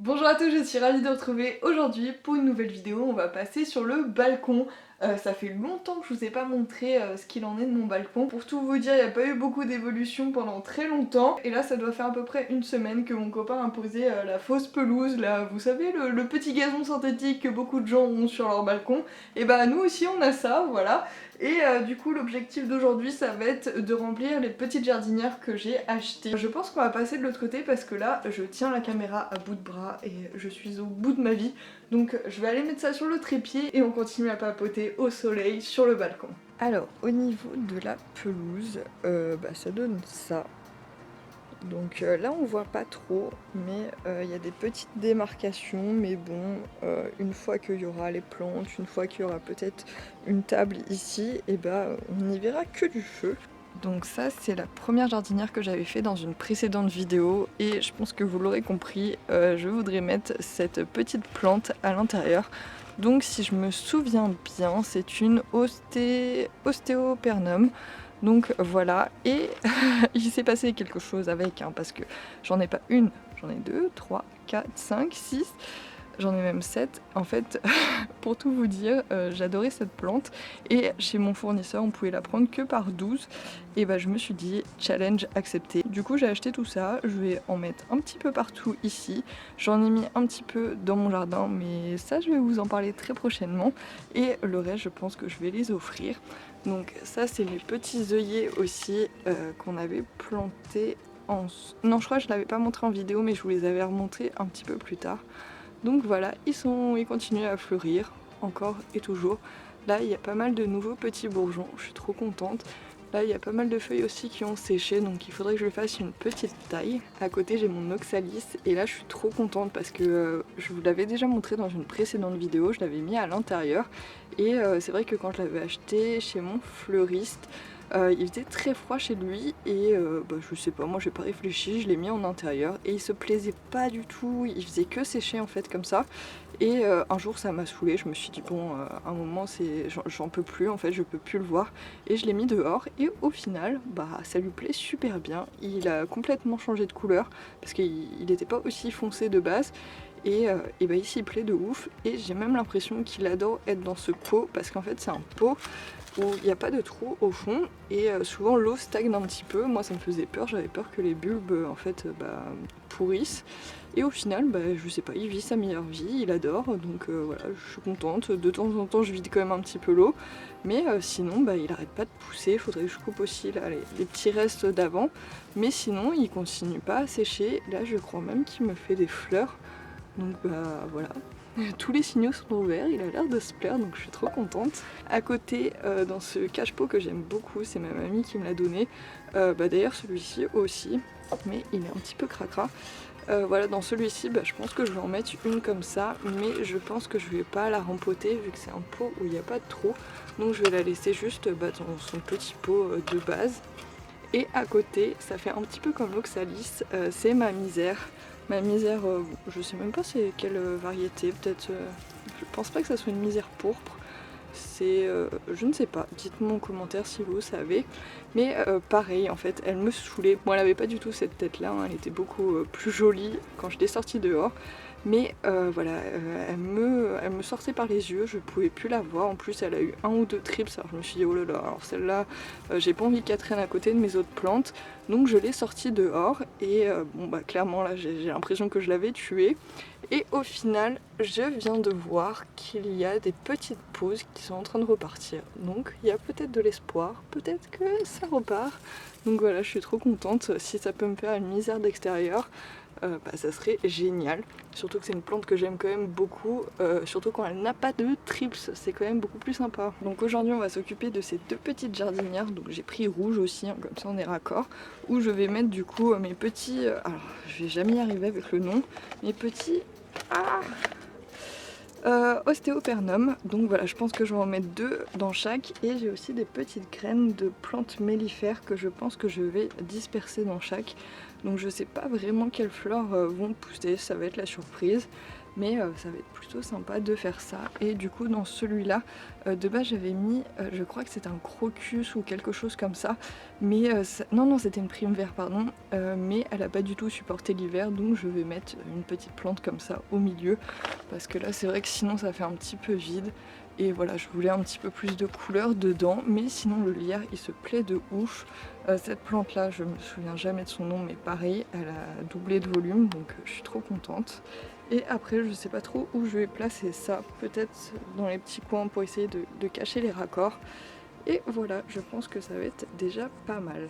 Bonjour à tous, je suis ravie de vous retrouver aujourd'hui pour une nouvelle vidéo. On va passer sur le balcon. Ça fait longtemps que je vous ai pas montré ce qu'il en est de mon balcon. Pour tout vous dire, il n'y a pas eu beaucoup d'évolution pendant très longtemps. Et là, ça doit faire à peu près une semaine que mon copain a posé la fausse pelouse. Là, vous savez, le petit gazon synthétique que beaucoup de gens ont sur leur balcon. Et bah nous aussi on a ça, voilà. Et du coup l'objectif d'aujourd'hui ça va être de remplir les petites jardinières que j'ai achetées. Je pense qu'on va passer de l'autre côté parce que là je tiens la caméra à bout de bras et je suis au bout de ma vie. Donc je vais aller mettre ça sur le trépied et on continue à papoter au soleil sur le balcon. Alors au niveau de la pelouse, ça donne ça. Donc là on voit pas trop, mais il y a des petites démarcations, mais bon, une fois qu'il y aura les plantes, une fois qu'il y aura peut-être une table ici, et on n'y verra que du feu. Donc ça c'est la première jardinière que j'avais fait dans une précédente vidéo, et je pense que vous l'aurez compris, je voudrais mettre cette petite plante à l'intérieur. Donc si je me souviens bien, c'est une Ostéopernum. Donc voilà, et il s'est passé quelque chose avec, parce que j'en ai pas une, j'en ai 2, 3, 4, 5, 6, j'en ai même 7. En fait, pour tout vous dire, j'adorais cette plante, et chez mon fournisseur, on pouvait la prendre que par 12, et je me suis dit, challenge accepté. Du coup, j'ai acheté tout ça, je vais en mettre un petit peu partout ici, j'en ai mis un petit peu dans mon jardin, mais ça, je vais vous en parler très prochainement, et le reste, je pense que je vais les offrir. Donc ça c'est mes petits œillets aussi qu'on avait plantés en... Non, je crois que je ne l'avais pas montré en vidéo, mais je vous les avais remontrés un petit peu plus tard. Donc voilà, ils continuent à fleurir encore et toujours. Là il y a pas mal de nouveaux petits bourgeons, je suis trop contente. Là il y a pas mal de feuilles aussi qui ont séché, donc il faudrait que je fasse une petite taille. À côté j'ai mon oxalis, et là je suis trop contente parce que je vous l'avais déjà montré dans une précédente vidéo, je l'avais mis à l'intérieur. Et c'est vrai que quand je l'avais acheté chez mon fleuriste, il faisait très froid chez lui, et je sais pas, moi j'ai pas réfléchi, je l'ai mis en intérieur et il se plaisait pas du tout, il faisait que sécher en fait comme ça. Et un jour ça m'a saoulée, je me suis dit bon, un moment j'en peux plus en fait, je peux plus le voir, et je l'ai mis dehors, et au final ça lui plaît super bien. Il a complètement changé de couleur parce qu'il n'était pas aussi foncé de base. Et ici il plaît de ouf, et j'ai même l'impression qu'il adore être dans ce pot parce qu'en fait c'est un pot où il n'y a pas de trou au fond, et souvent l'eau stagne un petit peu. Moi ça me faisait peur, j'avais peur que les bulbes en fait pourrissent, et au final je sais pas, il vit sa meilleure vie, il adore, donc voilà, je suis contente. De temps en temps je vide quand même un petit peu l'eau, mais sinon il arrête pas de pousser. Il faudrait que je coupe aussi là, les petits restes d'avant, mais sinon il continue pas à sécher. Là je crois même qu'il me fait des fleurs. Donc voilà, tous les signaux sont ouverts, il a l'air de se plaire, donc je suis trop contente. À côté, dans ce cache-pot que j'aime beaucoup, c'est ma mamie qui me l'a donné. D'ailleurs celui-ci aussi, mais il est un petit peu cracra. Voilà, dans celui-ci, je pense que je vais en mettre une comme ça, mais je pense que je vais pas la rempoter vu que c'est un pot où il n'y a pas de trou. Donc je vais la laisser juste dans son petit pot de base. Et à côté, ça fait un petit peu comme l'oxalis, c'est ma misère. Ma misère, je sais même pas c'est quelle variété, peut-être, je pense pas que ça soit une misère pourpre. C'est, je ne sais pas, dites-moi en commentaire si vous savez. Mais pareil, en fait, elle me saoulait. Bon, elle avait pas du tout cette tête-là, elle était beaucoup plus jolie quand je l'ai sortie dehors. Mais voilà, elle me sortait par les yeux, je pouvais plus la voir. En plus elle a eu 1 ou 2 trips, alors je me suis dit oh là là, alors celle-là j'ai pas envie qu'elle traîne à côté de mes autres plantes. Donc je l'ai sortie dehors, et clairement là j'ai l'impression que je l'avais tuée. Et au final je viens de voir qu'il y a des petites pousses qui sont en train de repartir. Donc il y a peut-être de l'espoir, peut-être que ça repart. Donc voilà, je suis trop contente. Si ça peut me faire une misère d'extérieur, ça serait génial. Surtout que c'est une plante que j'aime quand même beaucoup, surtout quand elle n'a pas de trips, c'est quand même beaucoup plus sympa. Donc aujourd'hui on va s'occuper de ces 2 petites jardinières, donc j'ai pris rouge aussi, comme ça on est raccord, où je vais mettre du coup mes petits, alors je vais jamais y arriver avec le nom, mes petits Ostéopernum. Donc voilà, je pense que je vais en mettre 2 dans chaque, et j'ai aussi des petites graines de plantes mellifères que je pense que je vais disperser dans chaque. Donc je sais pas vraiment quelles fleurs vont pousser, ça va être la surprise. mais ça va être plutôt sympa de faire ça. Et du coup dans celui-là, de base j'avais mis, je crois que c'était un crocus ou quelque chose comme ça, mais non c'était une prime vert pardon, mais elle a pas du tout supporté l'hiver, donc je vais mettre une petite plante comme ça au milieu, parce que là c'est vrai que sinon ça fait un petit peu vide. Et voilà, je voulais un petit peu plus de couleur dedans, mais sinon le lierre il se plaît de ouf. Cette plante là, je me souviens jamais de son nom, mais pareil, elle a doublé de volume, donc je suis trop contente. Et après, je sais pas trop où je vais placer ça, peut-être dans les petits coins pour essayer de cacher les raccords. Et voilà, je pense que ça va être déjà pas mal.